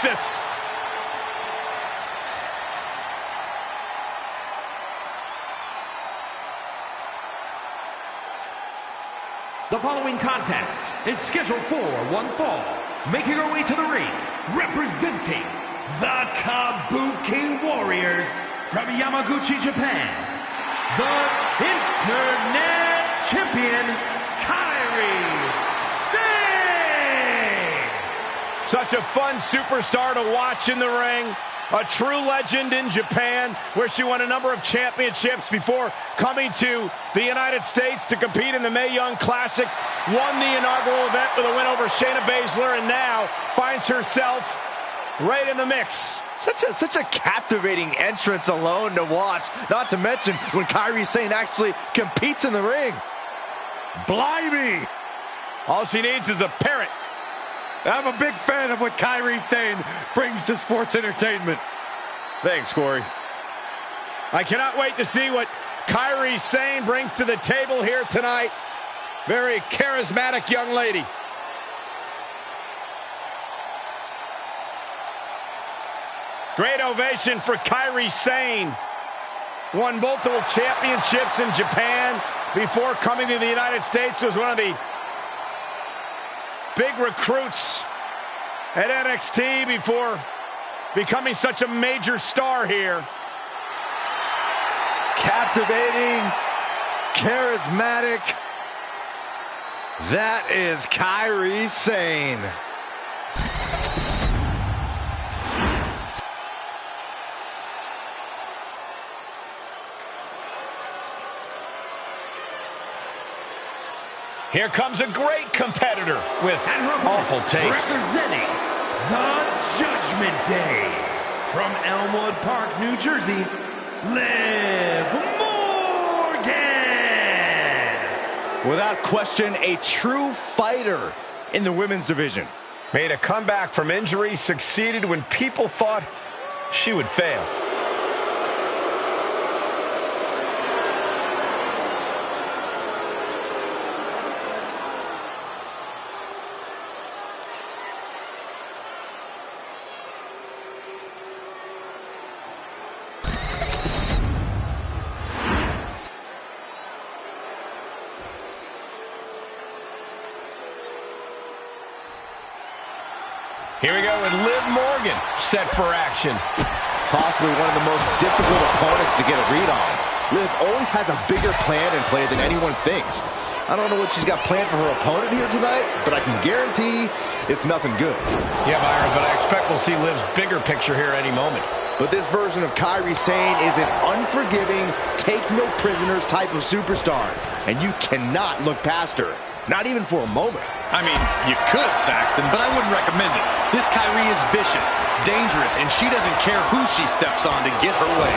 Nexus. The following contest is scheduled for one fall. Making her way to the ring, representing the Kabuki Warriors from Yamaguchi, Japan, the Internet Champion, Kairi Sane! Such a fun superstar to watch in the ring. A true legend in Japan, where she won a number of championships before coming to the United States to compete in the Mae Young Classic. Won the inaugural event with a win over Shayna Baszler, and now finds herself right in the mix. Such a captivating entrance alone to watch, not to mention when Kairi Sane actually competes in the ring. Blimey! All she needs is a parrot. I'm a big fan of what Kairi Sane brings to sports entertainment. Thanks, Corey. I cannot wait to see what Kairi Sane brings to the table here tonight. Very charismatic young lady. Great ovation for Kairi Sane. Won multiple championships in Japan before coming to the United States. Was one of the big recruits at NXT before becoming such a major star here. Captivating, charismatic. That is Kairi Sane. Here comes a great competitor with awful taste. Representing the Judgment Day from Elmwood Park, New Jersey, Liv Morgan. Without question, a true fighter in the women's division. Made a comeback from injury, succeeded when people thought she would fail. Here we go with Liv Morgan, set for action. Possibly one of the most difficult opponents to get a read on. Liv always has a bigger plan in play than anyone thinks. I don't know what she's got planned for her opponent here tonight, but I can guarantee it's nothing good. Yeah, Byron, but I expect we'll see Liv's bigger picture here any moment. But this version of Kairi Sane is an unforgiving, take-no-prisoners type of superstar, and you cannot look past her. Not even for a moment. I mean, you could, Saxton, but I wouldn't recommend it. This Kairi is vicious, dangerous, and she doesn't care who she steps on to get her way.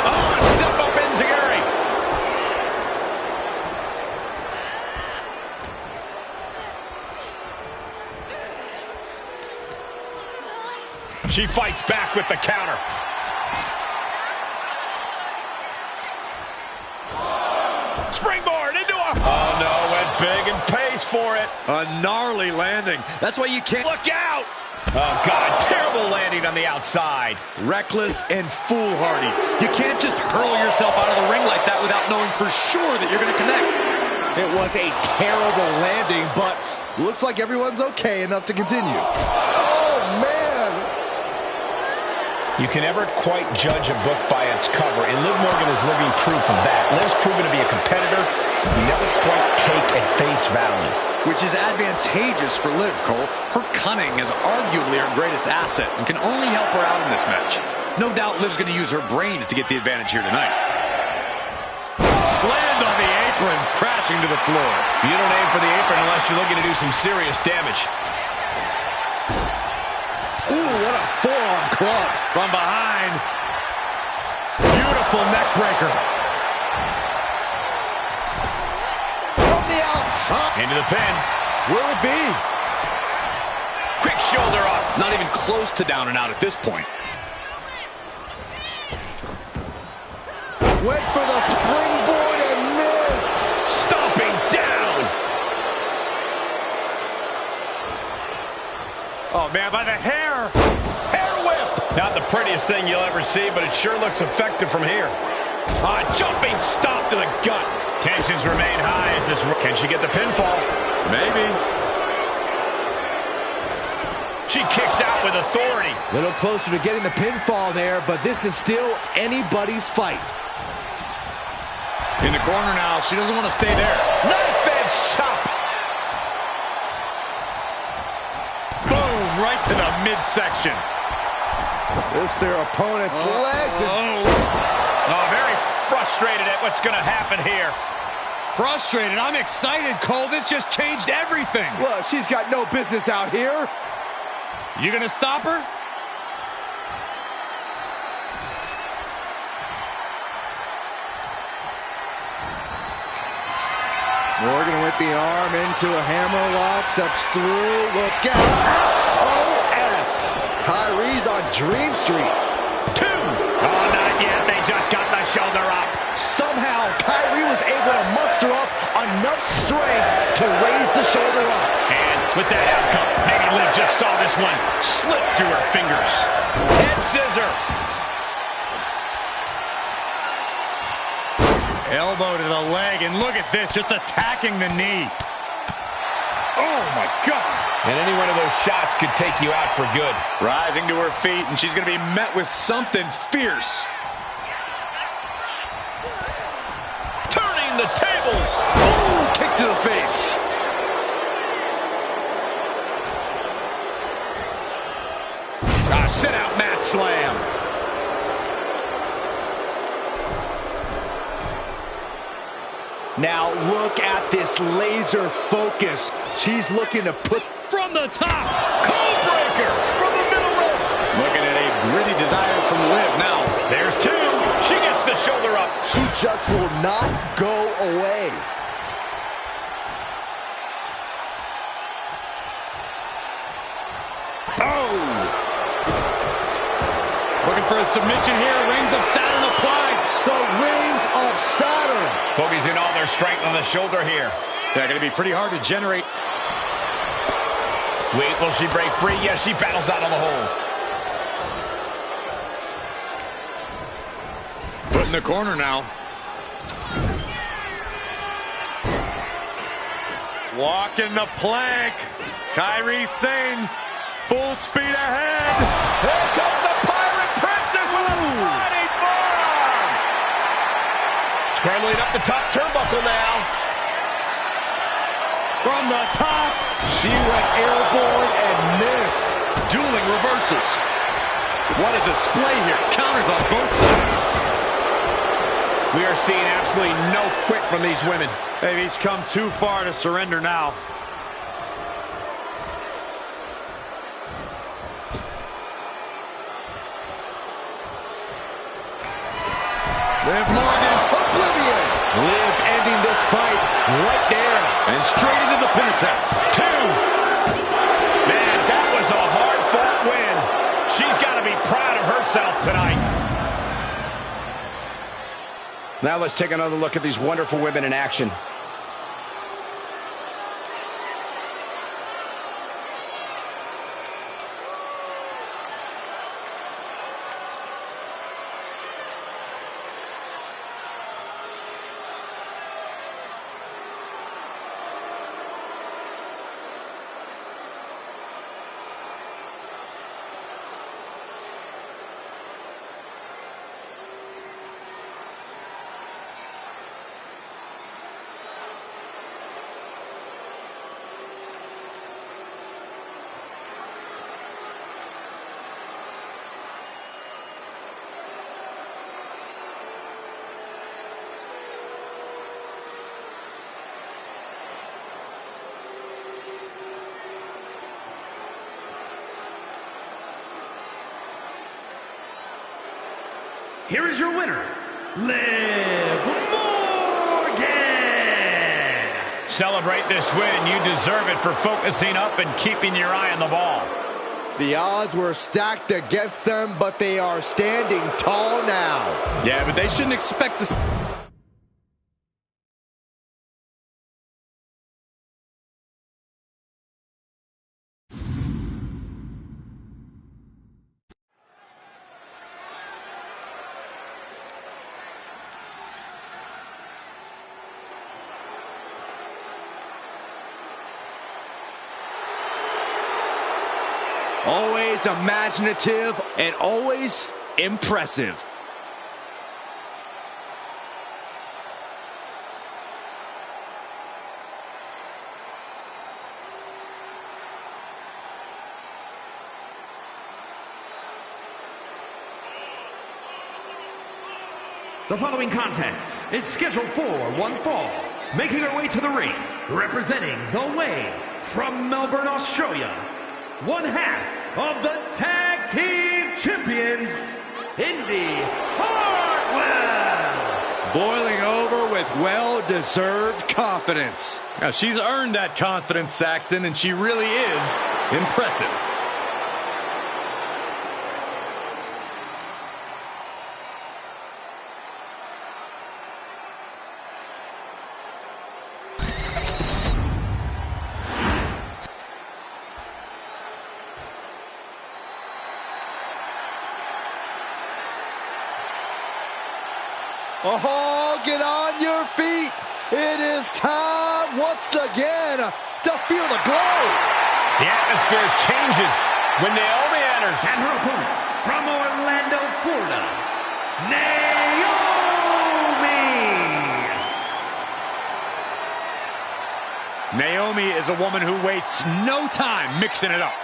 Oh, step up Enziguri. She fights back with the counter. Springboard into a... Oh, no, went big and pays for it. A gnarly landing. That's why you can't... Look out! Oh, God, terrible landing on the outside. Reckless and foolhardy. You can't just hurl yourself out of the ring like that without knowing for sure that you're going to connect. It was a terrible landing, but looks like everyone's okay enough to continue. Oh, man! You can never quite judge a book by its cover, and Liv Morgan is living proof of that. Liv's proven to be a competitor you never quite take at face value. Which is advantageous for Liv, Cole. Her cunning is arguably her greatest asset and can only help her out in this match. No doubt Liv's going to use her brains to get the advantage here tonight. Slammed on the apron, crashing to the floor. You don't aim for the apron unless you're looking to do some serious damage. Ooh, what a forearm club. From behind. Beautiful neck breaker. From the outside. Into the pin. Will it be? Quick shoulder up. Not even close to down and out at this point. Went for the springboard and missed. Stomping down. Oh, man, by the hair. Hair whip. Not the prettiest thing you'll ever see, but it sure looks effective from here. Jumping stomp to the gut. Tensions remain high as this... Can she get the pinfall? Maybe. She kicks out with authority. A little closer to getting the pinfall there, but this is still anybody's fight. In the corner now. She doesn't want to stay there. Knife edge chop. Boom, right to the midsection. Lifts their opponent's legs. Very frustrated at what's going to happen here. Frustrated. I'm excited, Cole. This just changed everything. Well, she's got no business out here. You gonna stop her? Morgan with the arm into a hammerlock, steps through, look out, SOS! Kyrie's on Dream Street. 2. Oh, not yet. They just got the shoulder up. Somehow, Kyrie was able to muster up enough strength to raise the shoulder up. And with that outcome, maybe Liv just saw this one slip through her fingers. Head scissor. Elbow to the leg, and look at this, just attacking the knee. Oh, my God. And any one of those shots could take you out for good. Rising to her feet, and she's going to be met with something fierce. Turning the tables. Ooh, kick to the face. Sit-out mat slam. Now look at this laser focus. She's looking to put From the top. Code breaker from the middle rope. Looking at a gritty desire from Liv now. There's 2. She gets the shoulder up. She just will not go away. Looking for a submission here. Rings of Saturn applied. The rings of Saturn. Focusing all their strength on the shoulder here. Yeah, going to be pretty hard to generate. Wait, will she break free? Yes, she battles out on the hold. Foot in the corner now. Walking the plank. Kairi Sane. Full speed ahead. Here comes the Pirate Princess with a sliding forearm. Scrambling up the top turnbuckle now. From the top. She went airborne and missed. Dueling reversals. What a display here. Counters on both sides. We are seeing absolutely no quit from these women. They've each come too far to surrender now. Liv Morgan, Oblivion. Liv ending this fight right there. and straight into the pin attempt. 2. Man, that was a hard-fought win. She's got to be proud of herself tonight. Now let's take another look at these wonderful women in action. Here is your winner, Liv Morgan. Celebrate this win. You deserve it for focusing up and keeping your eye on the ball. The odds were stacked against them, but they are standing tall now. Yeah, but they shouldn't expect this. Always imaginative and always impressive. The following contest is scheduled for one fall. Making her way to the ring, representing The Way from Melbourne, Australia, one half of the Tag Team Champions, Indi Hartwell. Boiling over with well-deserved confidence. Now, she's earned that confidence, Saxton, and she really is impressive. Oh, get on your feet. It is time once again to feel the glow. The atmosphere changes when Naomi enters. And her opponent from Orlando, Florida, Naomi. Naomi is a woman who wastes no time mixing it up.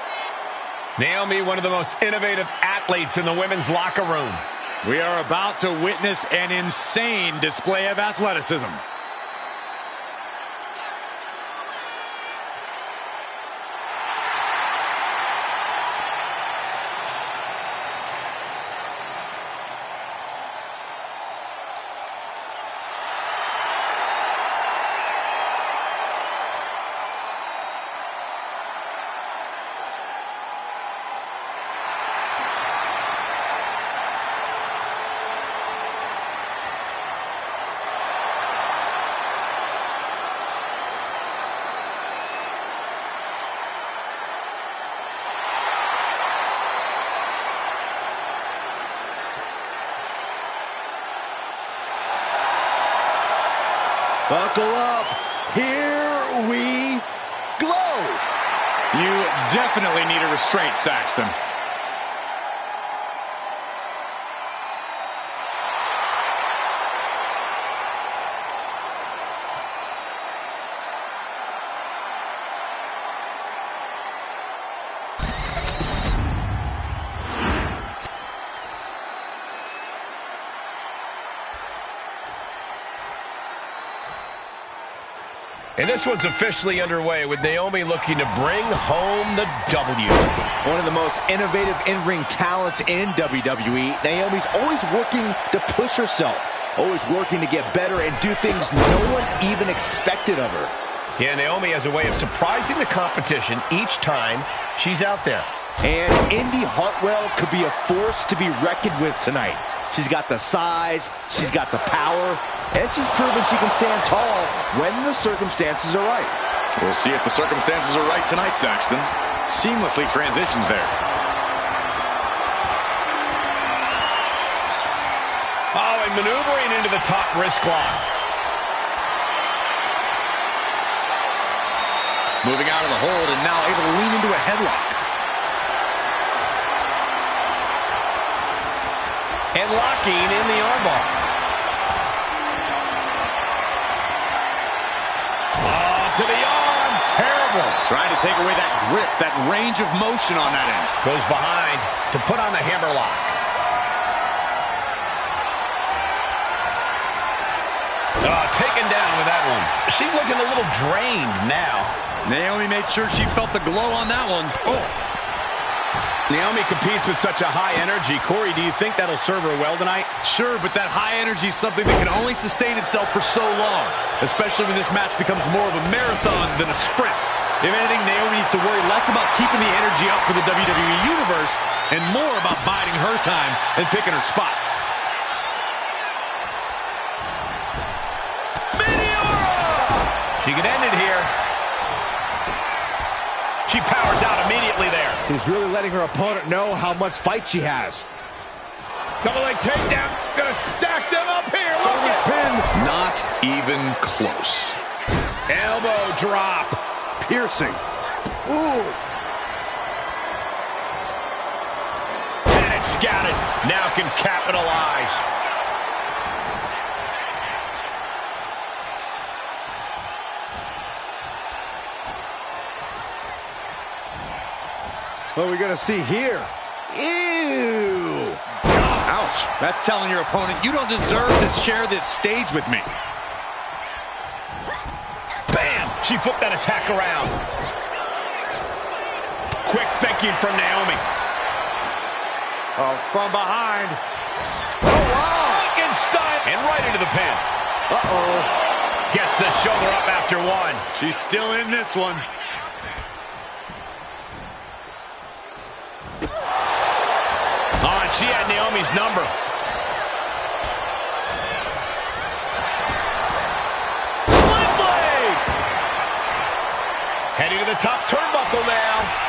Naomi, one of the most innovative athletes in the women's locker room. We are about to witness an insane display of athleticism. Buckle up. Here we glow. You definitely need a restraint, Saxton. And this one's officially underway with Naomi looking to bring home the W. One of the most innovative in-ring talents in WWE. Naomi's always working to push herself, always working to get better and do things no one even expected of her. Yeah, Naomi has a way of surprising the competition each time she's out there. And Indi Hartwell could be a force to be reckoned with tonight. She's got the size, she's got the power, and she's proven she can stand tall when the circumstances are right. We'll see if the circumstances are right tonight, Saxton. Seamlessly transitions there. Oh, and maneuvering into the top wrist lock. Moving out of the hold and now able to lean into a headlock. And locking in the armbar. Oh, to the arm. Terrible. Trying to take away that grip, that range of motion on that end. Goes behind to put on the hammerlock. Oh, taken down with that one. She's looking a little drained now. Naomi made sure she felt the glow on that one. Oh. Naomi competes with such a high energy. Corey, do you think that'll serve her well tonight? Sure, but that high energy is something that can only sustain itself for so long, especially when this match becomes more of a marathon than a sprint. If anything, Naomi needs to worry less about keeping the energy up for the WWE Universe and more about biding her time and picking her spots. She can end it here. She powers out immediately there. She's really letting her opponent know how much fight she has. Double leg takedown. Gonna stack them up here. Look at Pin. Not even close. Elbow drop. Piercing. Ooh. scouted. Now can capitalize. What are we going to see here? Ew! Ouch. That's telling your opponent, you don't deserve to share this stage with me. Bam! She flipped that attack around. Quick thinking from Naomi. Oh, from behind. Oh, wow! Frankenstein! And right into the pin. Uh-oh. Gets the shoulder up after one. She's still in this one. Oh, and she had Naomi's number. Sling blade! Heading to the top turnbuckle now.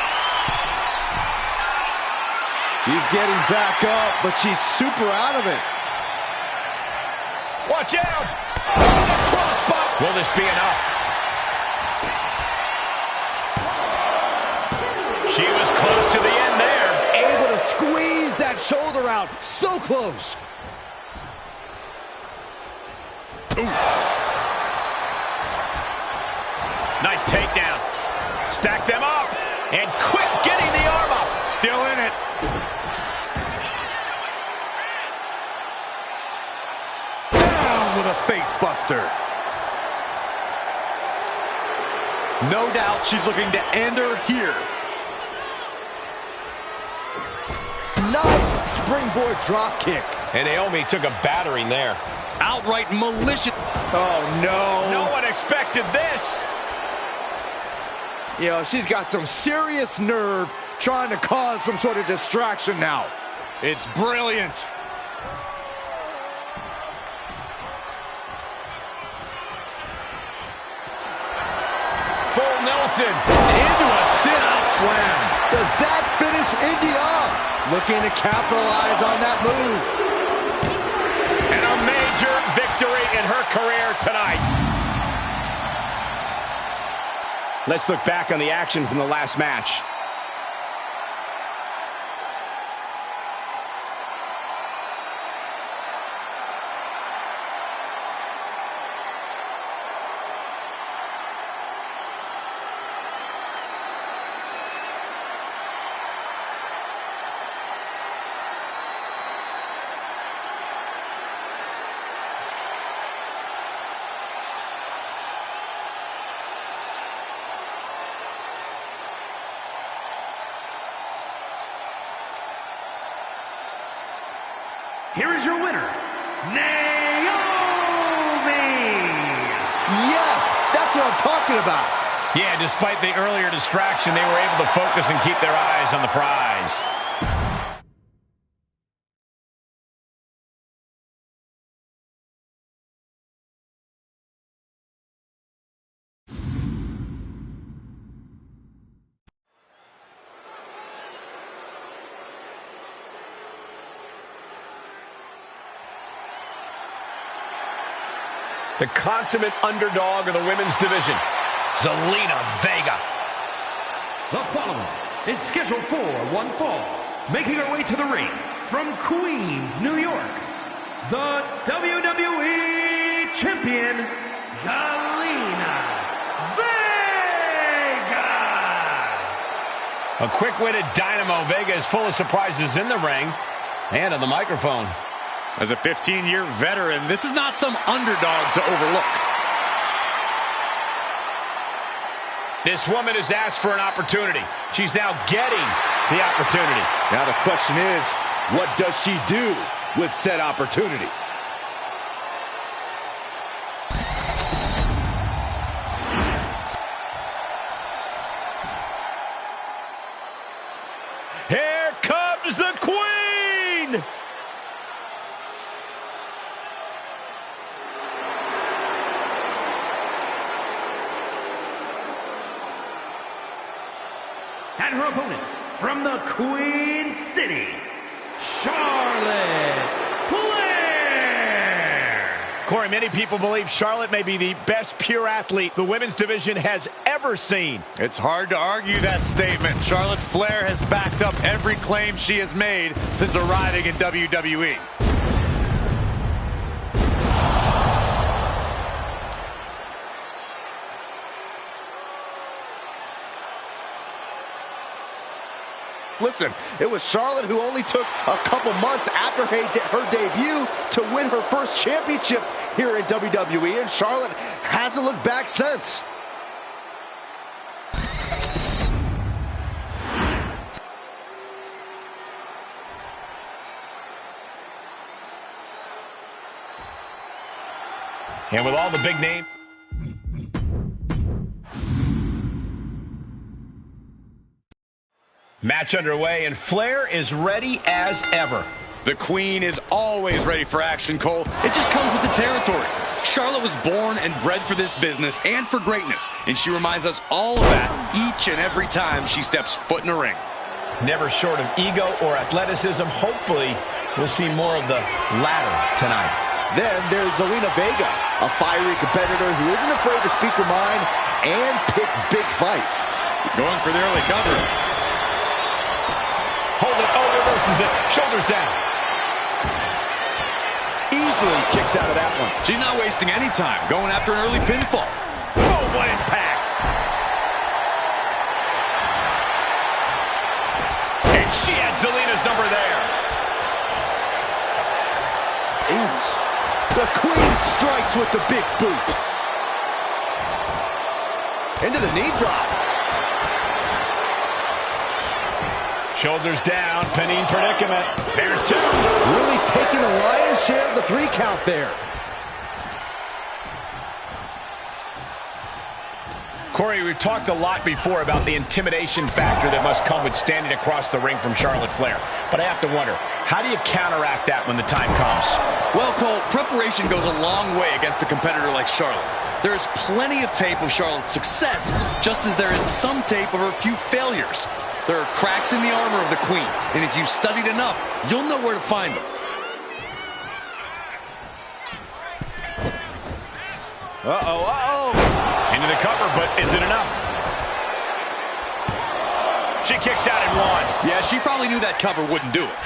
She's getting back up, but she's super out of it. Watch out! Crossbody! Will this be enough? She was close to the end there. Able to squeeze that shoulder out. So close. Ooh. Nice takedown. Stack them up. And quick getting the arm up. Still in it. Down with a face buster. No doubt she's looking to end her here. Nice springboard drop kick. And Naomi took a battering there. Outright malicious. Oh, no. No one expected this. You know, she's got some serious nerve trying to cause some sort of distraction now. It's brilliant. Full Nelson. Into a sit-out slam. Does that finish Indy off? Looking to capitalize on that move. And a major victory in her career tonight. Let's look back on the action from the last match. Here is your winner, Naomi! Yes, that's what I'm talking about. Yeah, despite the earlier distraction, they were able to focus and keep their eyes on the prize. The consummate underdog of the women's division, Zelina Vega. The following is scheduled for one fall, making her way to the ring from Queens, New York, the WWE Champion, Zelina Vega. A quick-witted dynamo. Vega is full of surprises in the ring and on the microphone. As a 15-year veteran, this is not some underdog to overlook. This woman has asked for an opportunity. She's now getting the opportunity. Now the question is, what does she do with said opportunity? Here comes the Queen! And her opponent from the Queen City, Charlotte Flair. Corey, many people believe Charlotte may be the best pure athlete the women's division has ever seen. It's hard to argue that statement. Charlotte Flair has backed up every claim she has made since arriving in WWE. Listen, it was Charlotte who only took a couple months after her debut to win her first championship here in WWE, and Charlotte hasn't looked back since. And with all the big names. Match underway, and Flair is ready as ever. The Queen is always ready for action, Cole. It just comes with the territory. Charlotte was born and bred for this business and for greatness, and she reminds us all of that each and every time she steps foot in a ring. Never short of ego or athleticism. Hopefully, we'll see more of the latter tonight. Then there's Zelina Vega, a fiery competitor who isn't afraid to speak her mind and pick big fights. Going for the early cover. Hold it. Oh, reverses it. Shoulders down. Easily kicks out of that one. She's not wasting any time going after an early pinfall. Oh, what impact. And she had Zelina's number there. Ooh. The Queen strikes with the big boot. Into the knee drop. Shoulders down, pinning predicament. There's two. Really taking the lion's share of the 3 count there. Corey, we've talked a lot before about the intimidation factor that must come with standing across the ring from Charlotte Flair. But I have to wonder, how do you counteract that when the time comes? Well, Cole, preparation goes a long way against a competitor like Charlotte. There is plenty of tape of Charlotte's success, just as there is some tape of her few failures. There are cracks in the armor of the Queen, and if you studied enough, you'll know where to find them. Into the cover, but is it enough? She kicks out in one. Yeah, she probably knew that cover wouldn't do it.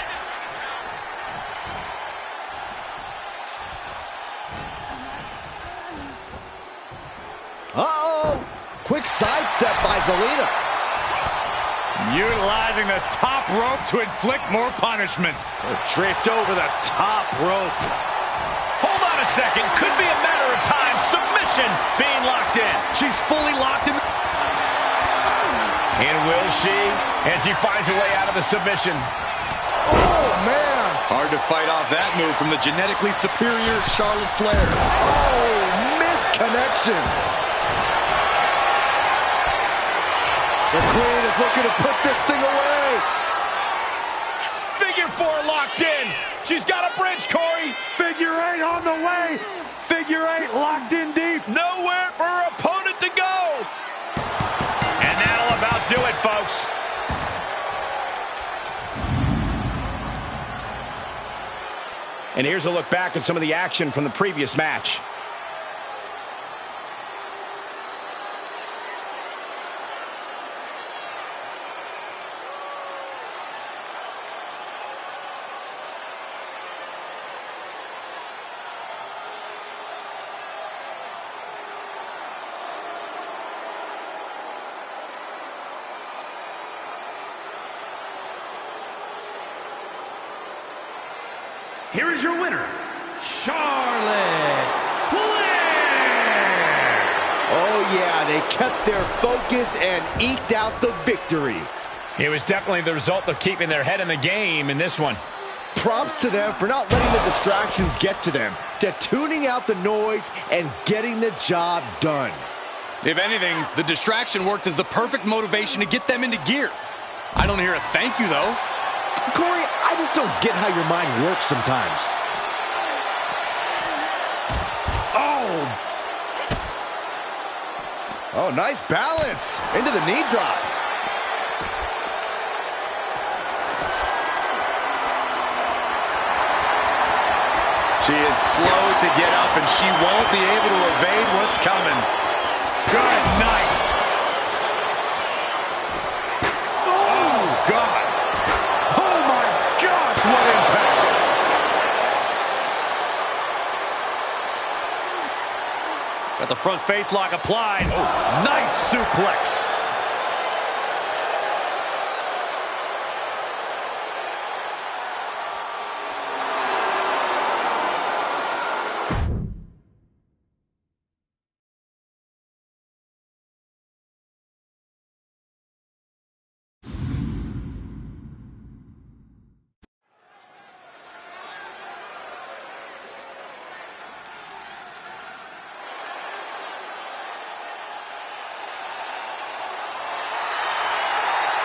Quick sidestep by Zelina. Utilizing the top rope to inflict more punishment. Draped over the top rope. Hold on a second. Could be a matter of time. Submission being locked in. She's fully locked in. And will she? And she finds a way out of the submission. Oh, man. Hard to fight off that move from the genetically superior Charlotte Flair. Oh, missed connection. The Queen is looking to put this thing away. Figure 4 locked in. She's got a bridge, Corey. Figure 8 on the way. Figure 8 locked in deep. Nowhere for her opponent to go. And that'll about do it, folks. And here's a look back at some of the action from the previous match. Here is your winner, Charlotte Flair! Oh, yeah, they kept their focus and eked out the victory. It was definitely the result of keeping their head in the game in this one. Props to them for not letting the distractions get to them, to tuning out the noise and getting the job done. If anything, the distraction worked as the perfect motivation to get them into gear. I don't hear a thank you, though. Corey, I just don't get how your mind works sometimes. Oh, nice balance. Into the knee drop. She is slow to get up, and she won't be able to evade what's coming. Good night. Oh, God. Oh, my gosh, what impact. Got the front face lock applied. Oh, nice suplex.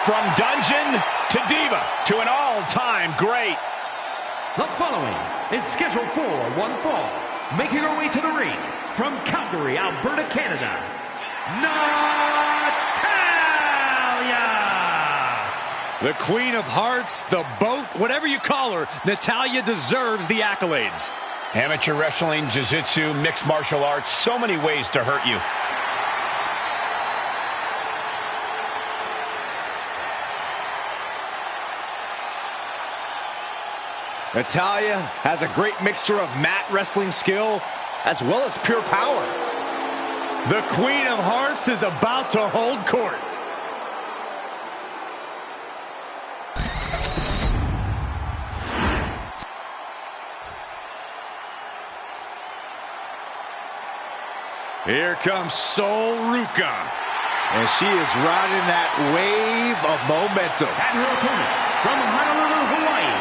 From dungeon to diva to an all-time great. The following is scheduled for one fall. Making her way to the ring from Calgary, Alberta, Canada, Natalya! The Queen of Hearts, the boat, whatever you call her, Natalya deserves the accolades. Amateur wrestling, jiu-jitsu, mixed martial arts, so many ways to hurt you. Natalya has a great mixture of mat wrestling skill as well as pure power. The Queen of Hearts is about to hold court. Here comes Sol Ruca. And she is riding that wave of momentum. And her opponent from Honolulu, Hawaii,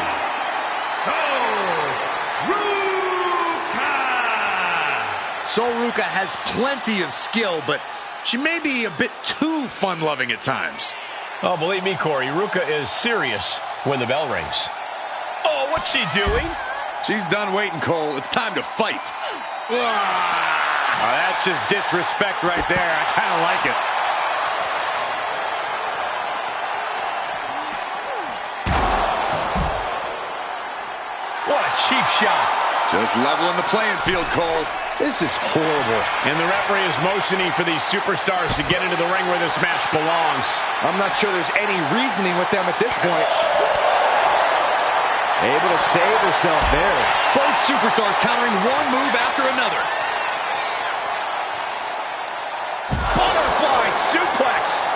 Sol Ruca has plenty of skill, but she may be a bit too fun-loving at times. Oh, believe me, Corey, Ruca is serious when the bell rings. Oh, what's she doing? She's done waiting, Cole. It's time to fight. Oh, that's just disrespect right there. I kind of like it. What a cheap shot. Just leveling the playing field, Cole. This is horrible. And the referee is motioning for these superstars to get into the ring where this match belongs. I'm not sure there's any reasoning with them at this point. Able to save herself there. Both superstars countering one move after another. Butterfly suplex.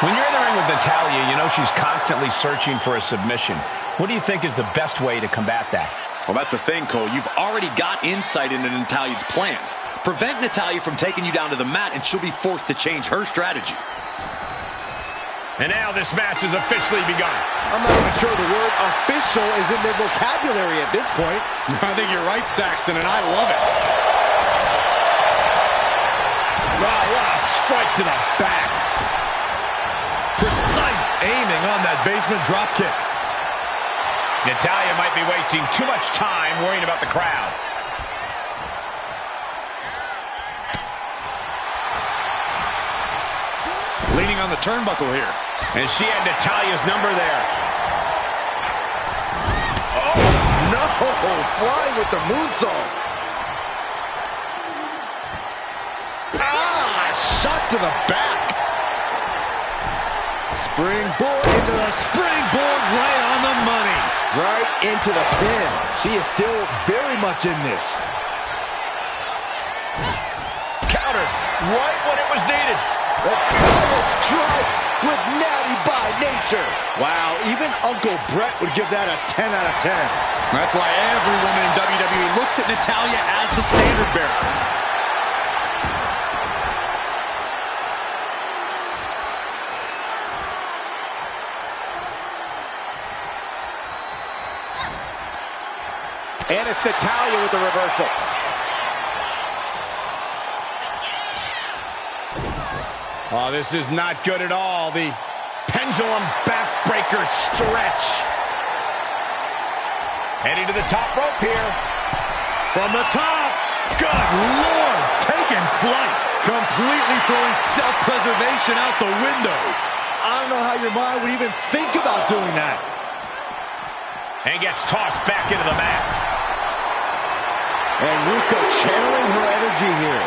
When you're in the ring with Natalya, you know she's constantly searching for a submission. What do you think is the best way to combat that? Well, that's the thing, Cole. You've already got insight into Natalya's plans. Prevent Natalya from taking you down to the mat, and she'll be forced to change her strategy. And now this match has officially begun. I'm not even sure the word official is in their vocabulary at this point. I think you're right, Saxton, and I love it. Wow, what a strike to the back. Precise aiming on that basement drop kick. Natalya might be wasting too much time worrying about the crowd. Leaning on the turnbuckle here. And she had Natalya's number there. Oh, no! Flying with the moonsault. Ah, shot to the back. Springboard into the springboard right on the money. Right into the pin. She is still very much in this. Countered right when it was needed. Natalya strikes with natty by nature. Wow, even Uncle Brett would give that a 10 out of 10. That's why every woman in WWE looks at Natalya as the standard bearer. And it's Natalya with the reversal. Oh, this is not good at all. The pendulum backbreaker stretch. Heading to the top rope here. From the top. Good Lord. Taking flight. Completely throwing self-preservation out the window. I don't know how your mind would even think about doing that. And gets tossed back into the mat. And Ruca channeling her energy here.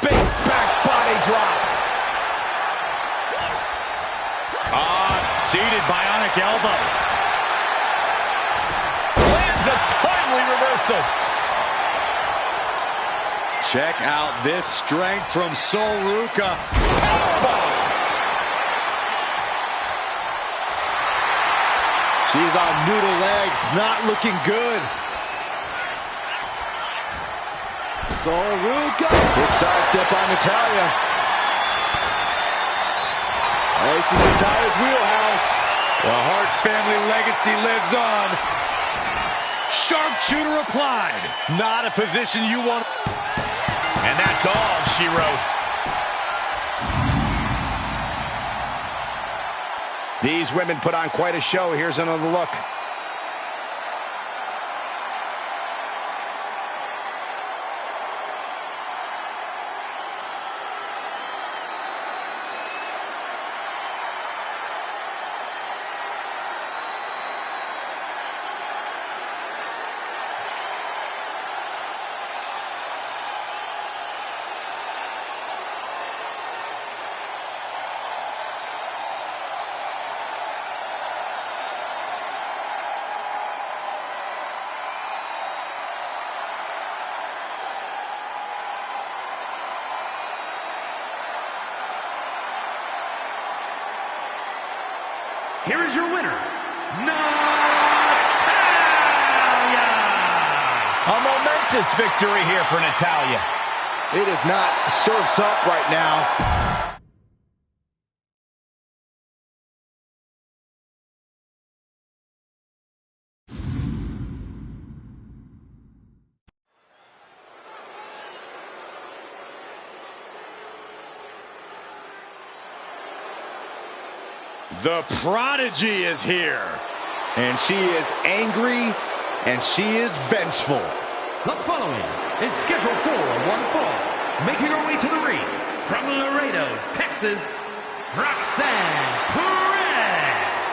Big back body drop. Seated bionic elbow. Lands a timely reversal. Check out this strength from Sol Ruca. Powerbomb. She's on noodle legs, not looking good. Sol Ruca. Big side step on Natalya. This is Natalya's wheelhouse. The Hart family legacy lives on. Sharpshooter applied. Not a position you want. And that's all she wrote. These women put on quite a show. Here's another look. Here is your winner, Natalya! A momentous victory here for Natalya. It is not surfs up right now. The Prodigy is here. And she is angry, and she is vengeful. The following is scheduled for one fall. Making her way to the ring from Laredo, Texas, Roxanne Perez.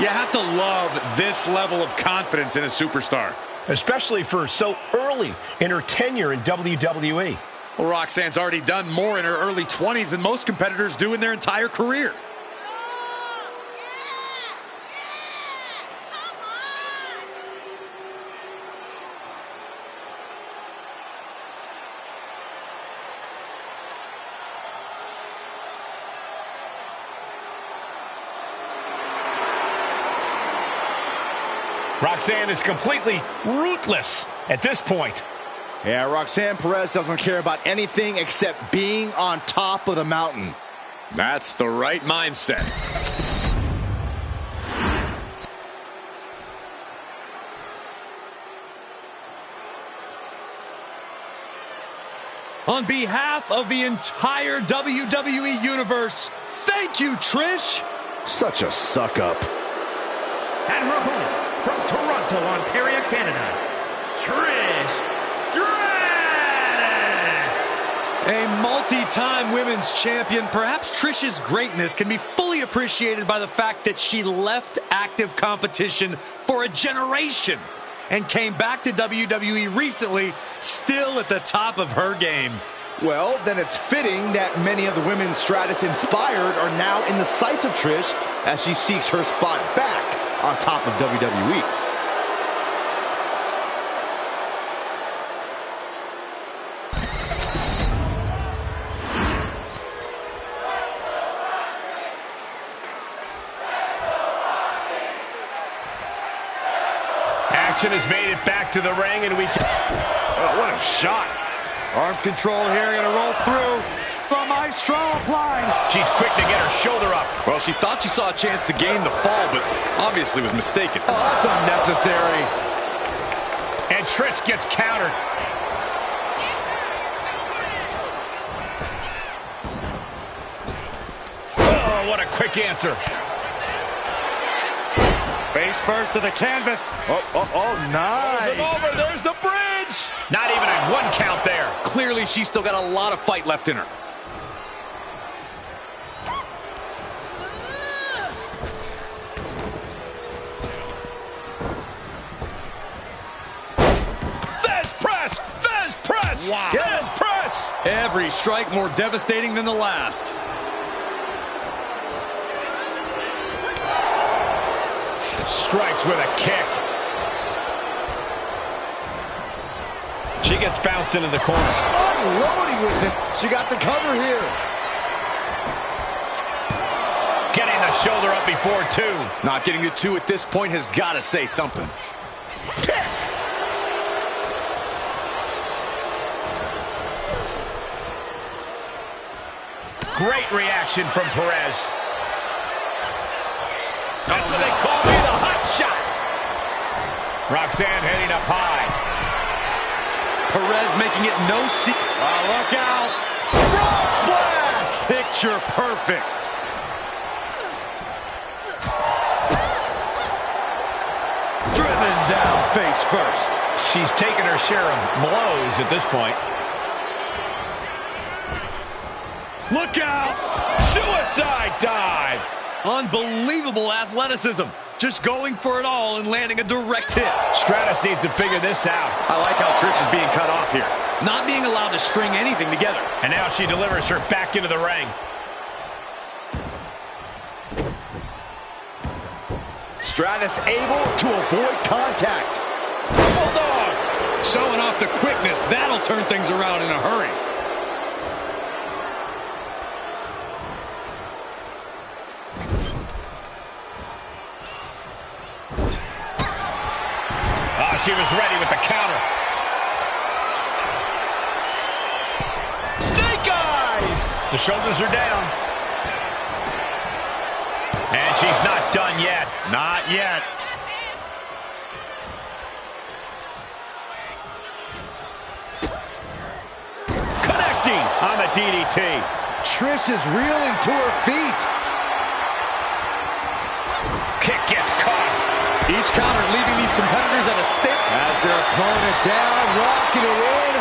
You have to love this level of confidence in a superstar. Especially for so early in her tenure in WWE. Well, Roxanne's already done more in her early 20s than most competitors do in their entire career. Roxanne is completely ruthless at this point. Yeah, Roxanne Perez doesn't care about anything except being on top of the mountain. That's the right mindset. On behalf of the entire WWE Universe, thank you, Trish. Such a suck-up. And her opponent from Toronto, Ontario, Canada, Trish Stratus. A multi-time women's champion, perhaps Trish's greatness can be fully appreciated by the fact that she left active competition for a generation and came back to WWE recently, still at the top of her game. Well, then it's fitting that many of the women Stratus inspired are now in the sights of Trish as she seeks her spot back on top of WWE. Action has made it back to the ring, and we can... Oh, what a shot. Arm control here, gonna roll through. From Maestro applied. She's quick to get her shoulder up. Well, she thought she saw a chance to gain the fall, but obviously was mistaken. Oh, that's unnecessary. And Trish gets countered. Oh, what a quick answer. Face first to the canvas. Oh, nice. Over, there's the bridge. Not even a one count there. Clearly, she's still got a lot of fight left in her. Wow. Yes, press. Every strike more devastating than the last. Strikes with a kick. She gets bounced into the corner. Unloading with it. She got the cover here. Getting the shoulder up before two. Not getting to two at this point has got to say something. Kick. Great reaction from Perez. That's what they call me, the hot shot. Roxanne heading up high. Perez making it no secret. Oh, look out. Frog splash. Picture perfect. Driven down face first. She's taken her share of blows at this point. Look out. Suicide dive. Unbelievable athleticism. Just going for it all and landing a direct hit. Stratus needs to figure this out. I like how Trish is being cut off here. Not being allowed to string anything together. And now she delivers her back into the ring. Stratus able to avoid contact. Bulldog. Showing off the quickness. That'll turn things around in a hurry. She was ready with the counter. Snake eyes! The shoulders are down. And she's not done yet. Not yet. Connecting on the DDT. Trish is reeling to her feet. Kick gets caught. Each counter leaving these competitors at a state. As their opponent down, rocking it in.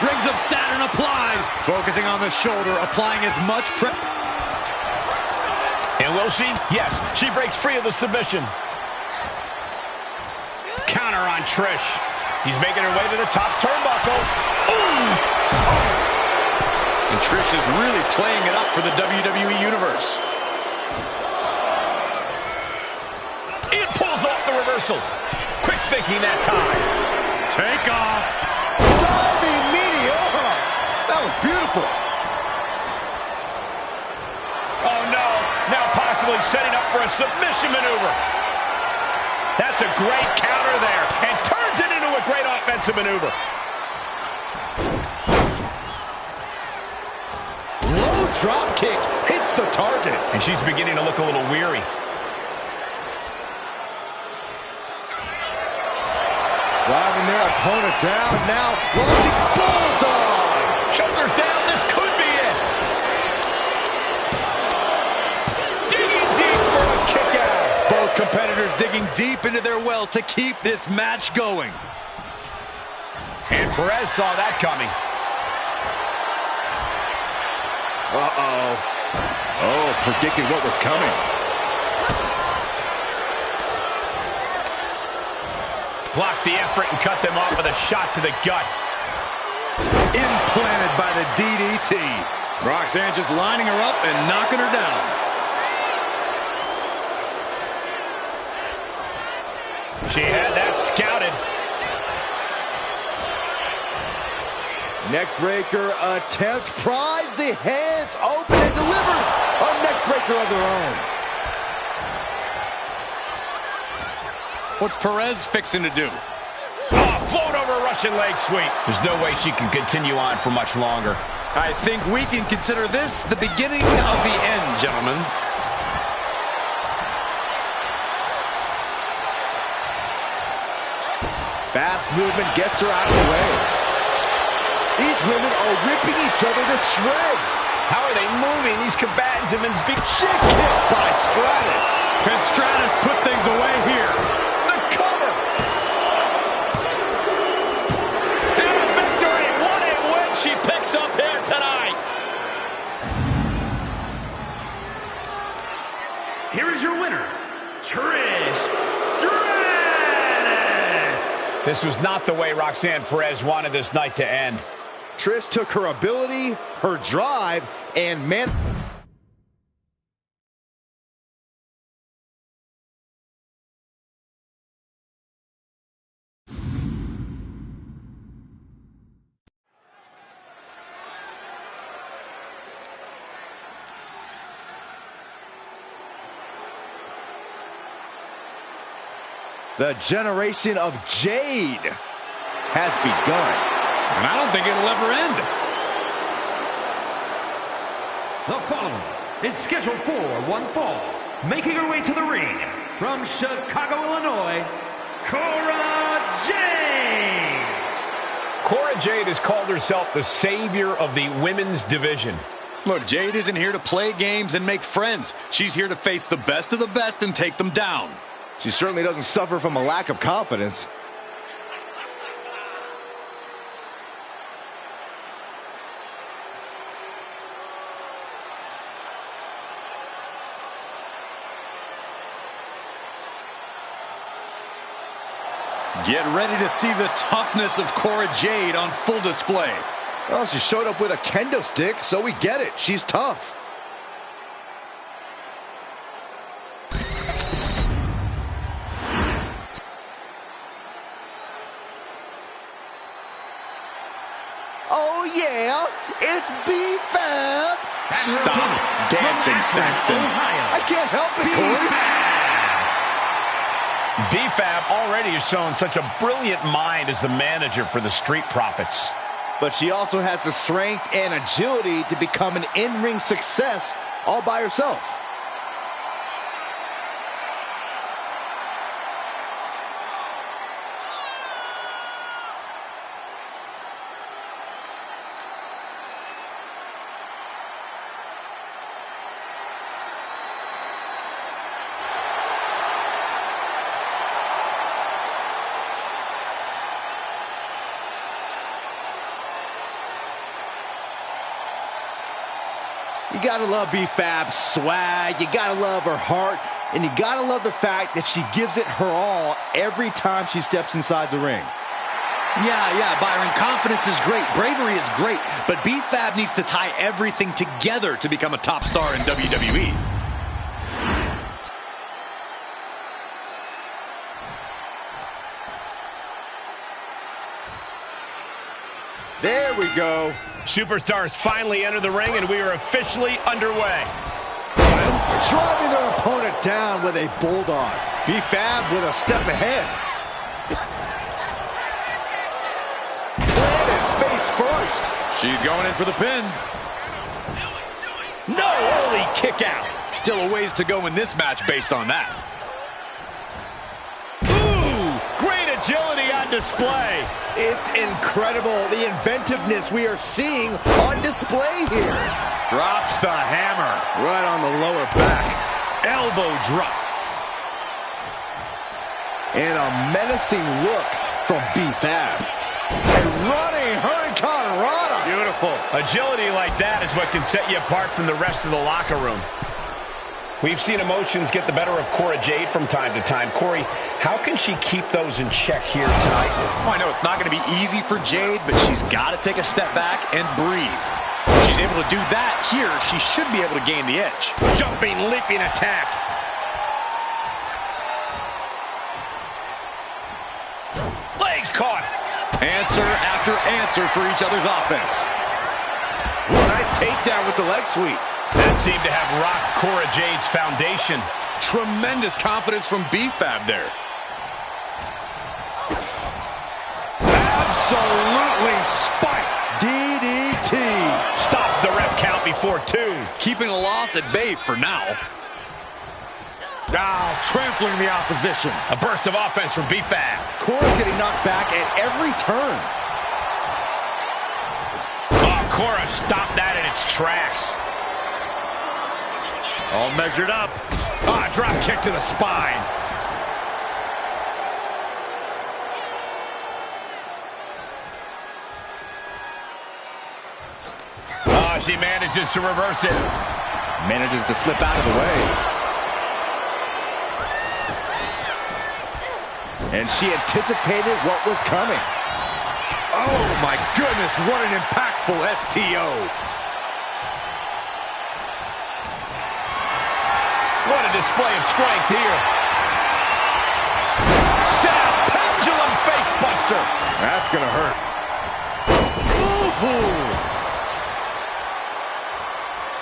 Rings of Saturn applied. Focusing on the shoulder, applying as much pressure. And will she? Yes, she breaks free of the submission. Counter on Trish. She's making her way to the top turnbuckle. Ooh! And Trish is really playing it up for the WWE Universe. It pulls off the reversal. Quick thinking that time. Take off. Diving meteor. That was beautiful. Oh no, now possibly setting up for a submission maneuver. That's a great counter there, and turns it into a great offensive maneuver. Low drop kick hits the target. And she's beginning to look a little weary. Driving their opponent down, now launching Bulldog. Shoulders down, this could be it. Digging deep for a kick out. Both competitors digging deep into their well to keep this match going. And Perez saw that coming. Uh-oh. Oh, predicted what was coming. Blocked the effort and cut them off with a shot to the gut. Implanted by the DDT. Roxanne just lining her up and knocking her down. She had that scouted. Neckbreaker attempt, pries the hands open and delivers a neckbreaker of their own. What's Perez fixing to do? Oh, float over Russian leg sweep. There's no way she can continue on for much longer. I think we can consider this the beginning of the end, gentlemen. Fast movement gets her out of the way. These women are ripping each other to shreds. How are they moving? These combatants have been beat. Shit kick by Stratus. Can Stratus put things away here? The cover. And a victory. What a win she picks up here tonight. Here is your winner, Trish Stratus. This was not the way Roxanne Perez wanted this night to end. Trish took her ability, her drive, and the generation of Jade has begun. And I don't think it'll ever end. The following is scheduled for one fall. Making her way to the ring from Chicago, Illinois, Cora Jade. Cora Jade has called herself the savior of the women's division. Look, Jade isn't here to play games and make friends. She's here to face the best of the best and take them down. She certainly doesn't suffer from a lack of confidence. Get ready to see the toughness of Cora Jade on full display. Well, she showed up with a kendo stick, so we get it. She's tough. Oh, yeah, it's B-Fab. Stop dancing, Saxton. I can't help it, Corey. B-Fab already has shown such a brilliant mind as the manager for the Street Profits. But she also has the strength and agility to become an in-ring success all by herself. You gotta love B-Fab's swag, you gotta love her heart, and you gotta love the fact that she gives it her all every time she steps inside the ring. Yeah, Byron, confidence is great, bravery is great, but B-Fab needs to tie everything together to become a top star in WWE. There we go. Superstars finally enter the ring, and we are officially underway. Driving their opponent down with a bulldog. B-Fab with a step ahead. Planted face first. She's going in for the pin. No, holy kick out. Still a ways to go in this match based on that. Ooh, great agility on display. It's incredible, the inventiveness we are seeing on display here. Drops the hammer. Right on the lower back. Elbow drop. And a menacing look from B-Fab. A running Hurricane Rana. Beautiful. Agility like that is what can set you apart from the rest of the locker room. We've seen emotions get the better of Cora Jade from time to time. Corey, how can she keep those in check here tonight? Oh, I know it's not going to be easy for Jade, but she's got to take a step back and breathe. If she's able to do that here, she should be able to gain the edge. Jumping, leaping attack. Legs caught. Answer after answer for each other's offense. Ooh, nice takedown with the leg sweep. That seemed to have rocked Cora Jade's foundation. Tremendous confidence from B-Fab there. Absolutely spiked. DDT. Stops the ref count before 2. Keeping a loss at bay for now. Now trampling the opposition. A burst of offense from B-Fab. Cora's getting knocked back at every turn. Oh, Cora stopped that in its tracks. All measured up. Ah, drop kick to the spine. Ah, she manages to reverse it. Manages to slip out of the way. And she anticipated what was coming. Oh, my goodness, what an impactful STO. What a display of strength here. Set up pendulum face buster. That's going to hurt. Ooh.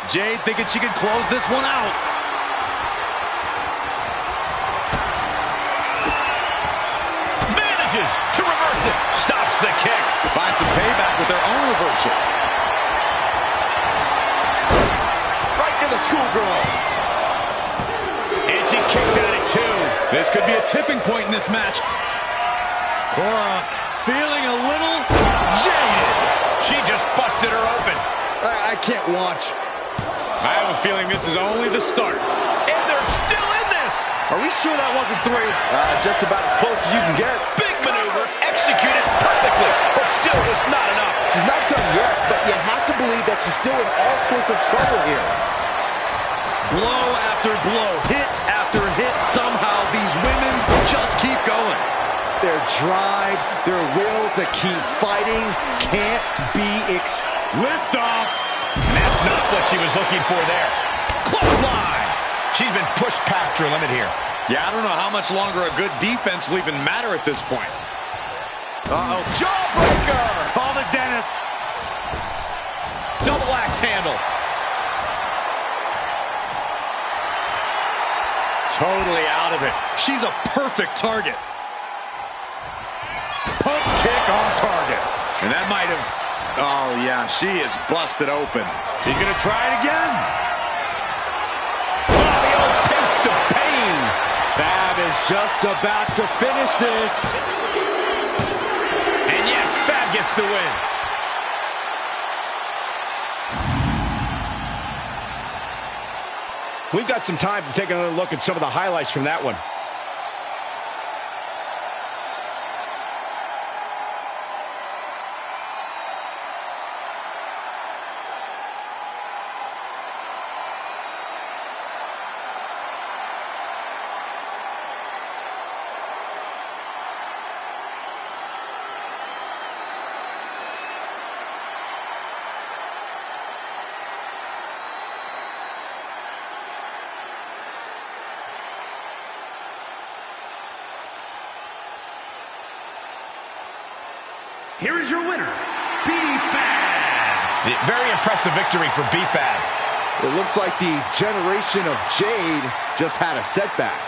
Jade thinking she can close this one out. Manages to reverse it. Stops the kick. Find some payback with their own reversal. Right to the schoolgirl. And she kicks out at 2. This could be a tipping point in this match. Cora feeling a little jaded. She just busted her open. I can't watch. I have a feeling this is only the start. And they're still in this. Are we sure that wasn't 3? Just about as close as you can get. Big maneuver, executed perfectly, but still was not enough. She's not done yet, but you have to believe that she's still in all sorts of trouble here. Blow after blow, hit after hit. Somehow these women just keep going. Their drive, their will to keep fighting can't be Lift off. And that's not what she was looking for there. Clothesline. She's been pushed past her limit here. Yeah, I don't know how much longer a good defense will even matter at this point. Uh-oh. Jawbreaker. Call the dentist. Double axe handle. Totally out of it. She's a perfect target. Pump kick on target. And that might have... Oh, yeah, she is busted open. She's going to try it again. Oh, the old taste of pain. Fab is just about to finish this. And yes, Fab gets the win. We've got some time to take another look at some of the highlights from that one. Here is your winner, B-Fab. Very impressive victory for B-Fab. It looks like the generation of Jade just had a setback.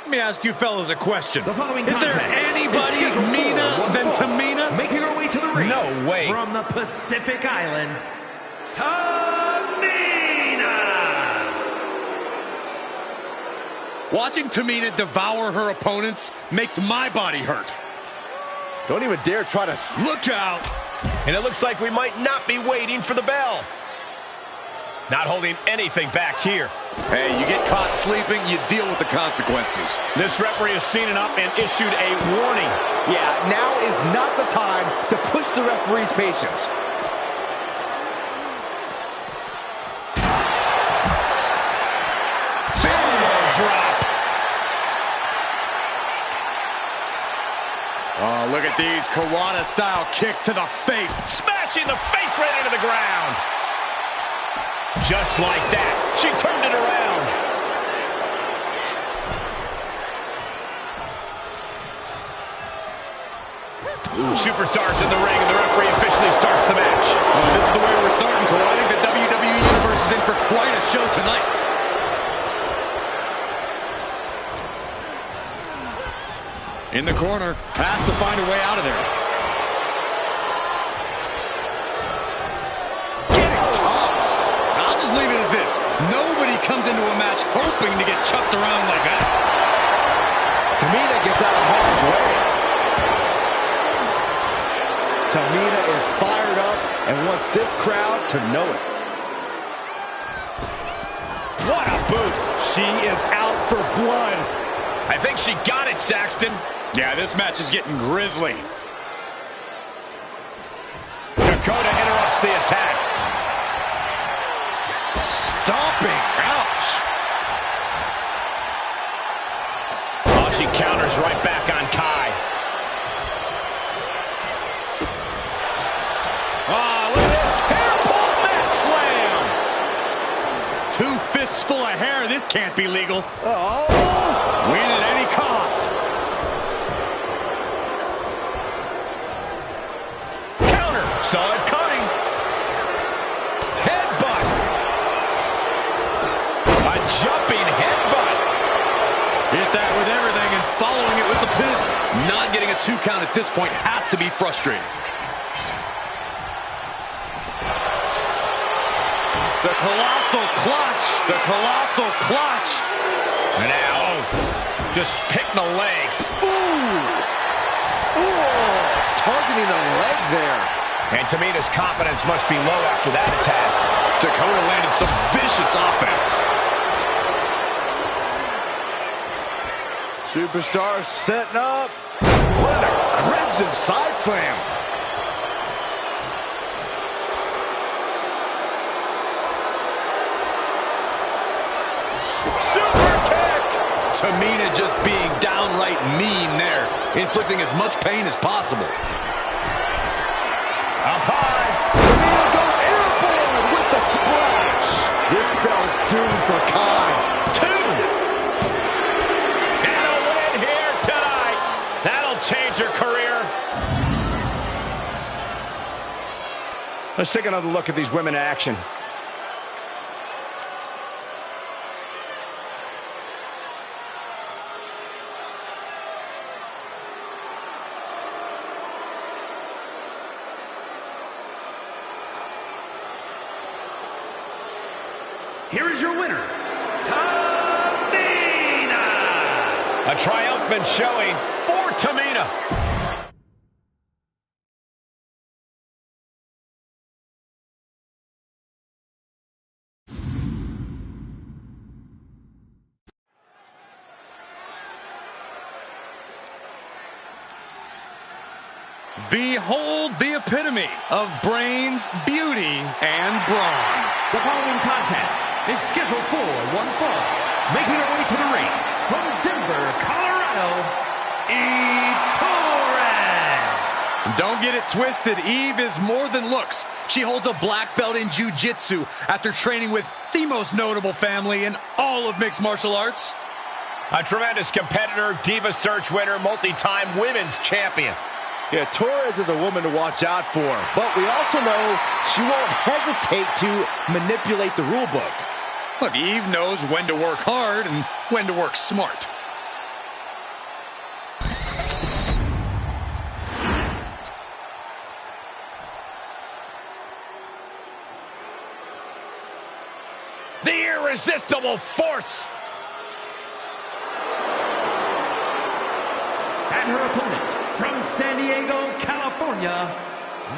Let me ask you fellas a question. The following Is there contest anybody is scheduled meaner for than one fall. Tamina? Making her way to the ring. No way. From the Pacific Islands, Tamina. Watching Tamina devour her opponents makes my body hurt. Don't even dare try to... Look out! And it looks like we might not be waiting for the bell. Not holding anything back here. Hey, you get caught sleeping, you deal with the consequences. This referee has seen enough and issued a warning. Yeah, now is not the time to push the referee's patience. Drop. Oh, look at these Karate-style kicks to the face. Smashing the face right into the ground. Just like that, she turned it around. Superstars in the ring, and the referee officially starts the match. This is the way we're starting, Cole. I think the WWE Universe is in for quite a show tonight. In the corner, has to find a way out of there. I'll just leave it at this. Nobody comes into a match hoping to get chucked around like that. Tamina gets out of harm's way. Tamina is fired up and wants this crowd to know it. What a boot. She is out for blood. I think she got it, Saxton. Yeah, this match is getting grisly. Dakota interrupts the attack. Stomping. Ouch. Oh, she counters right back on Kai. Oh, look at this. Hair pull mat slam. 2 fists full of hair. This can't be legal. Oh. Win at any cost. Counter. Saw it coming. Headbutt. A jumping headbutt. Hit that with everything and following it with the pin. Not getting a 2 count at this point has to be frustrating. The colossal clutch. The colossal clutch. And now, just pick the leg. Ooh. Ooh. Targeting the leg there. And Tamina's confidence must be low after that attack. Dakota landed some vicious offense. Superstar setting up. What an aggressive side slam. Super kick! Tamina just being downright mean there, inflicting as much pain as possible. Up high. Tamina goes airborne with the splash. This spell's doomed for Kai. 2. And a win here tonight. That'll change her career. Let's take another look at these women in action. Here is your winner, Tamina. A triumphant showing for Tamina. Behold the epitome of brains, beauty, and brawn. The following contest is scheduled for one fall. Making her way to the ring from Denver, Colorado, Eve Torres. Don't get it twisted. Eve is more than looks. She holds a black belt in jiu-jitsu after training with the most notable family in all of mixed martial arts. A tremendous competitor, Diva Search winner, multi-time women's champion. Yeah, Torres is a woman to watch out for, but we also know she won't hesitate to manipulate the rule book. Look, Eve knows when to work hard and when to work smart. The irresistible force. And her opponent from San Diego, California,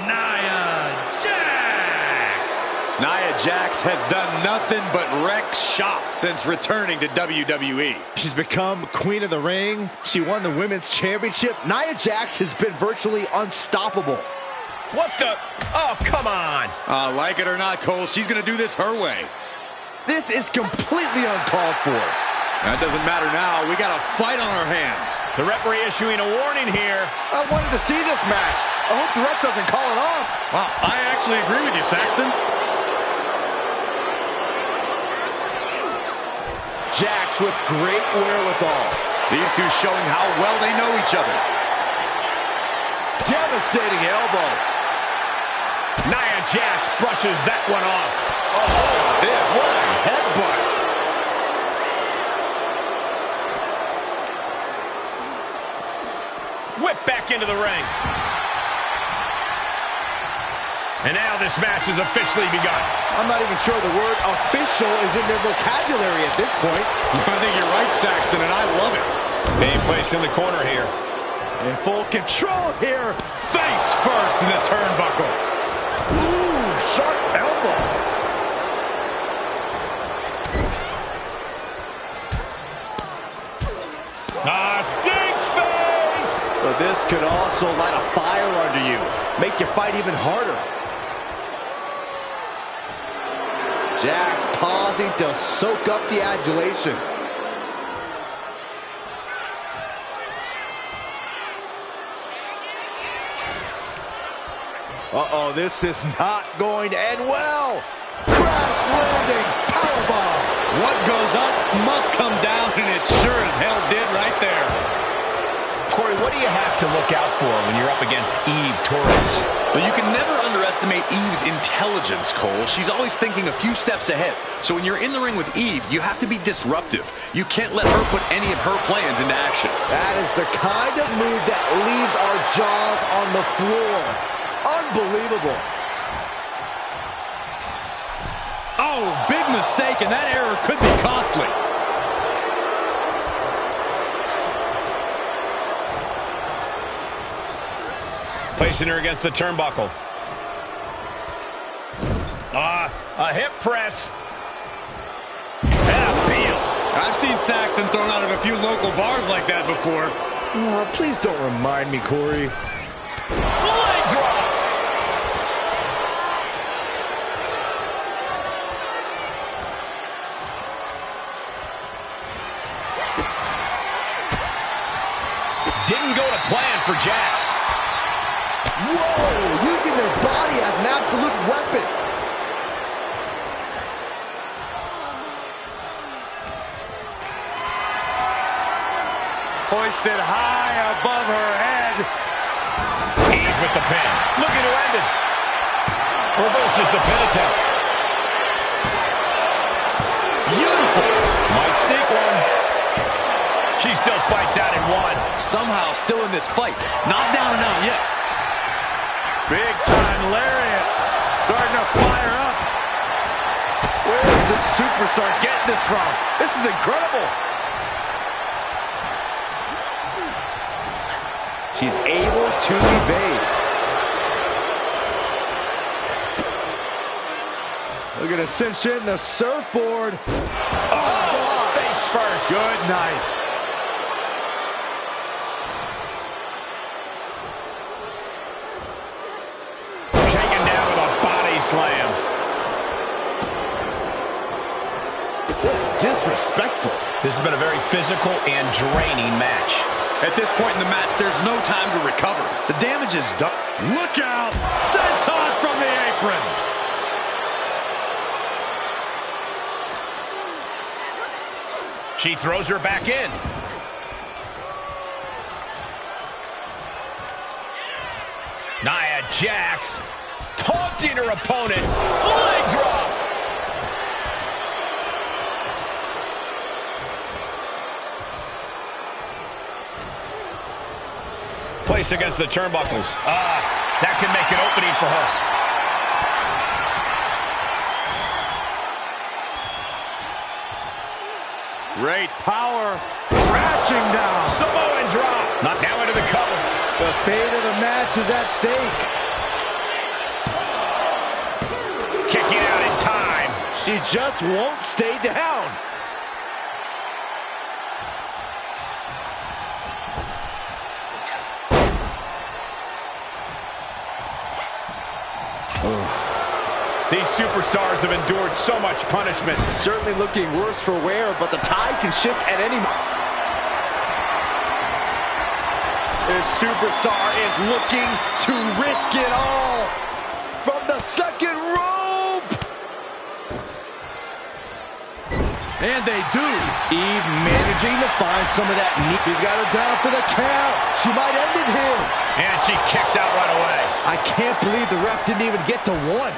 Nia Jax. Nia Jax has done nothing but wreck shop since returning to WWE. She's become queen of the ring. She won the women's championship. Nia Jax has been virtually unstoppable. What the? Oh, come on. Like it or not, Cole, she's going to do this her way. This is completely uncalled for. That doesn't matter now. We got a fight on our hands. The referee issuing a warning here. I wanted to see this match. I hope the ref doesn't call it off. Wow, I actually agree with you, Saxton. Jax with great wherewithal. These two showing how well they know each other. Devastating elbow. Nia Jax brushes that one off. Oh, what a headbutt. Whip back into the ring. And now this match has officially begun. I'm not even sure the word official is in their vocabulary at this point. I think you're right, Saxton, and I love it. Being placed in the corner here. In full control here. Face first in the turnbuckle. Ooh, sharp elbow. Stink face! But this could also light a fire under you. Make you fight even harder. Jax pausing to soak up the adulation. Uh-oh, this is not going to end well. Crash landing, powerbomb. What goes up must come down, and it sure as hell did right there. Corey, what do you have to look out for when you're up against Eve Torres? But you can never underestimate Eve's intelligence, Cole. She's always thinking a few steps ahead. So when you're in the ring with Eve, you have to be disruptive. You can't let her put any of her plans into action. That is the kind of move that leaves our jaws on the floor. Unbelievable. Oh, big mistake, and that error could be costly. Placing her against the turnbuckle. A hip press. And a peel. I've seen Saxton thrown out of a few local bars like that before. Please don't remind me, Corey. Leg drop. Didn't go to plan for Jax. Whoa, using their body as an absolute weapon. Hoisted high above her head. Eve with the pin. Look at who ended. Reverses the pin attempt. Beautiful. Might sneak one. She still fights out in one. Somehow still in this fight. Not down and out yet. Big time lariat. Starting to fire up. Where is this superstar getting this from? This is incredible. She's able to evade. Look at Ascension, the surfboard. Oh, face first. Good night. Taken down with a body slam. Just disrespectful. This has been a very physical and draining match. At this point in the match, there's no time to recover. The damage is done. Look out! Senton from the apron! She throws her back in. Nia Jax taunting her opponent. Leg drop. Placed against the turnbuckles. That can make an opening for her. Great power. Crashing down. Samoan drop. Not now into the cover. The fate of the match is at stake. Kicking out in time. She just won't stay down. These superstars have endured so much punishment. Certainly looking worse for wear, but the tide can shift at any moment. This superstar is looking to risk it all. From the second rope. And they do. Eve managing to find some of that knee. She's got her down for the count. She might end it here. And she kicks out right away. I can't believe the ref didn't even get to one.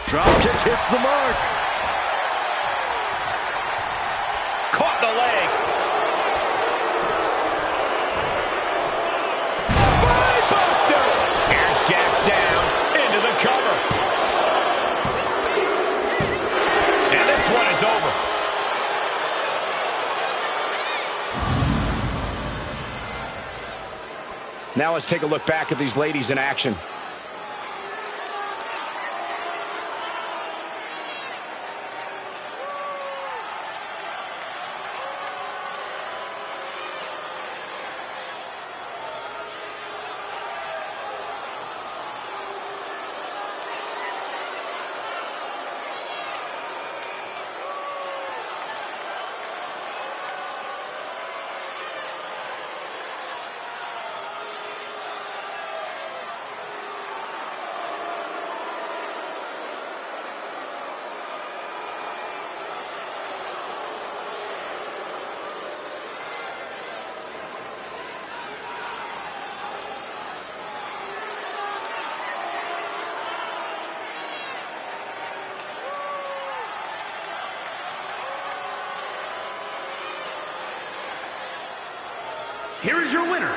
Drop kick hits the mark. Caught the leg. Spine buster. Here's Jax down into the cover. And this one is over. Now let's take a look back at these ladies in action. Here is your winner,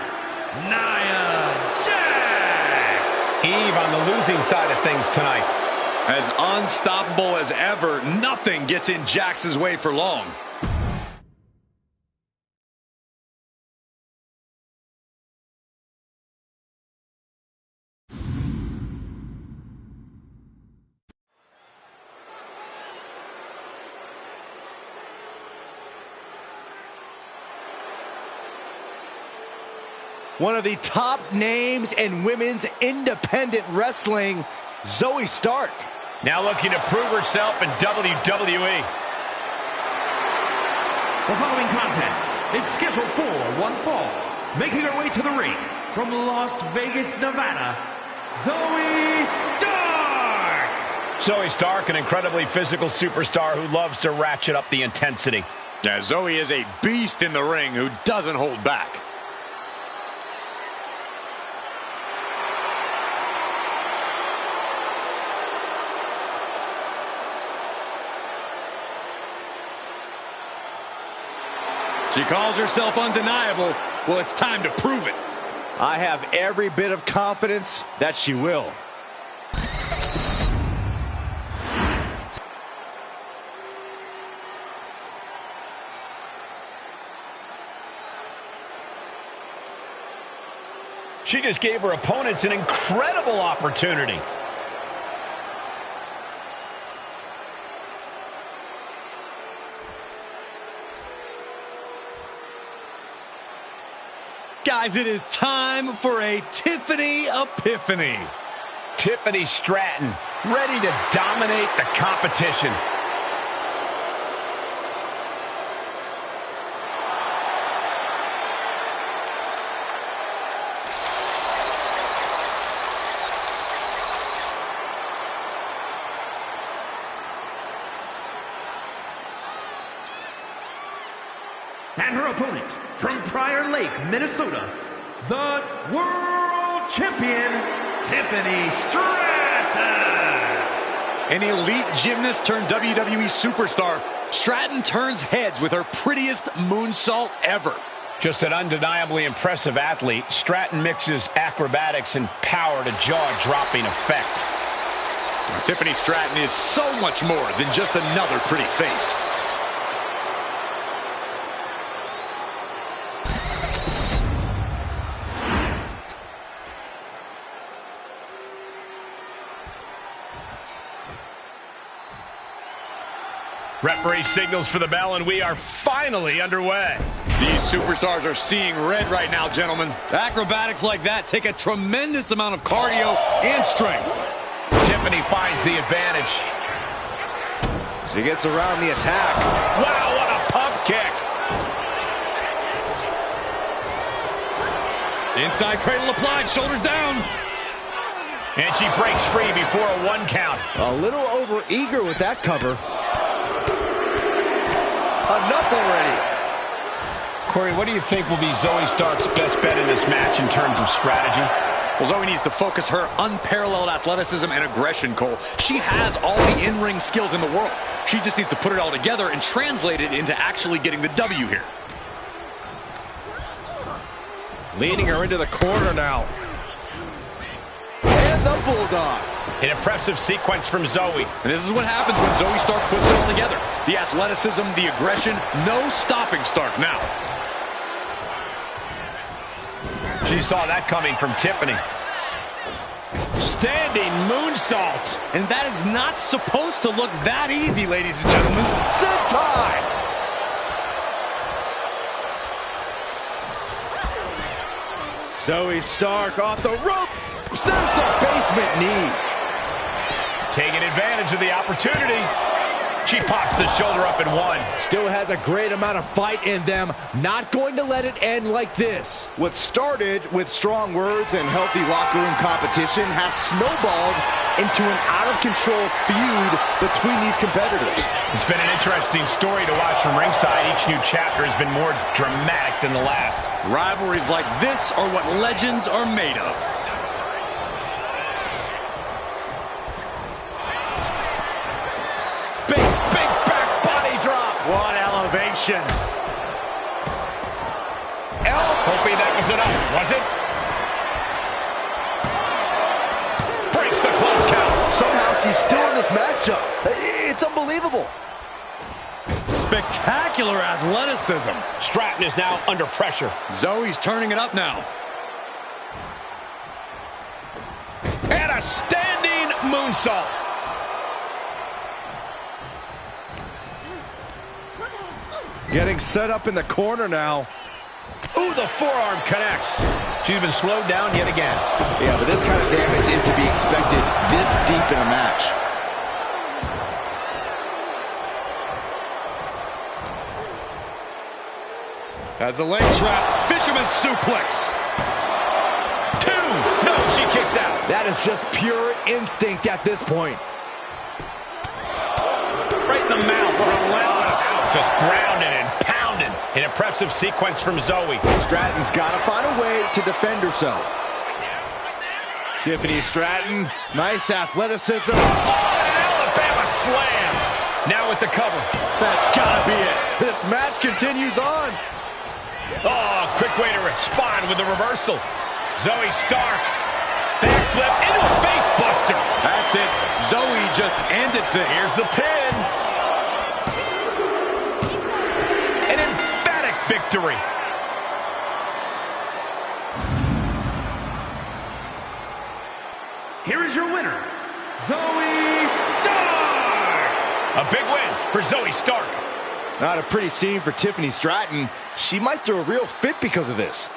Nia Jax. Eve on the losing side of things tonight. As unstoppable as ever, nothing gets in Jax's way for long. One of the top names in women's independent wrestling, Zoey Stark. Now looking to prove herself in WWE. The following contest is scheduled for one fall. Making her way to the ring from Las Vegas, Nevada, Zoey Stark. Zoey Stark, an incredibly physical superstar who loves to ratchet up the intensity. Yeah, Zoey is a beast in the ring who doesn't hold back. She calls herself undeniable. Well, it's time to prove it. I have every bit of confidence that she will. She just gave her opponents an incredible opportunity. Guys, it is time for a Tiffany Epiphany. Tiffany Stratton, ready to dominate the competition. And her opponent from Prior Lake, Minnesota, the World Champion, Tiffany Stratton. An elite gymnast turned WWE superstar, Stratton turns heads with her prettiest moonsault ever. Just an undeniably impressive athlete, Stratton mixes acrobatics and power to jaw-dropping effect. Tiffany Stratton is so much more than just another pretty face. Referee signals for the bell, and we are finally underway. These superstars are seeing red right now, gentlemen. Acrobatics like that take a tremendous amount of cardio and strength. Tiffany finds the advantage. She gets around the attack. Wow, what a pump kick. Inside cradle applied, shoulders down. And she breaks free before a 1 count. A little over-eager with that cover. Enough already. Corey, what do you think will be Zoey Stark's best bet in this match in terms of strategy? Well, Zoey needs to focus her unparalleled athleticism and aggression, Cole. She has all the in-ring skills in the world. She just needs to put it all together and translate it into actually getting the W here. Leading her into the corner now. And the Bulldog. An impressive sequence from Zoey. And this is what happens when Zoey Stark puts it all together. The athleticism, the aggression, no stopping Stark now. She saw that coming from Tiffany. Standing moonsault. And that is not supposed to look that easy, ladies and gentlemen. Sentai! Zoey Stark off the rope. There's the basement knee. Taking advantage of the opportunity. She pops the shoulder up and one. Still has a great amount of fight in them. Not going to let it end like this. What started with strong words and healthy locker room competition has snowballed into an out-of-control feud between these competitors. It's been an interesting story to watch from ringside. Each new chapter has been more dramatic than the last. Rivalries like this are what legends are made of. Big back body drop. What elevation. Hoping that was enough, was it? Breaks the close count. Somehow she's still in this matchup. It's unbelievable. Spectacular athleticism. Stratton is now under pressure. Zoey's turning it up now. And a standing moonsault. Getting set up in the corner now. Ooh, the forearm connects. She's been slowed down yet again. Yeah, but this kind of damage is to be expected this deep in a match. As the leg trap, fisherman suplex. Two. No, she kicks out. That is just pure instinct at this point. Right in the mouth. Relentless. Just grounding and pounding. An impressive sequence from Zoey. Stratton's got to find a way to defend herself. Tiffany Stratton, nice athleticism. Oh, an Alabama slam. Now with the cover. That's got to be it. This match continues on. Oh, quick way to respond with the reversal. Zoey Stark. Backflip into a face buster. That's it. Zoey just ended things. Here's the pin. An emphatic victory. Here is your winner, Zoey Stark! A big win for Zoey Stark. Not a pretty scene for Tiffany Stratton. She might throw a real fit because of this.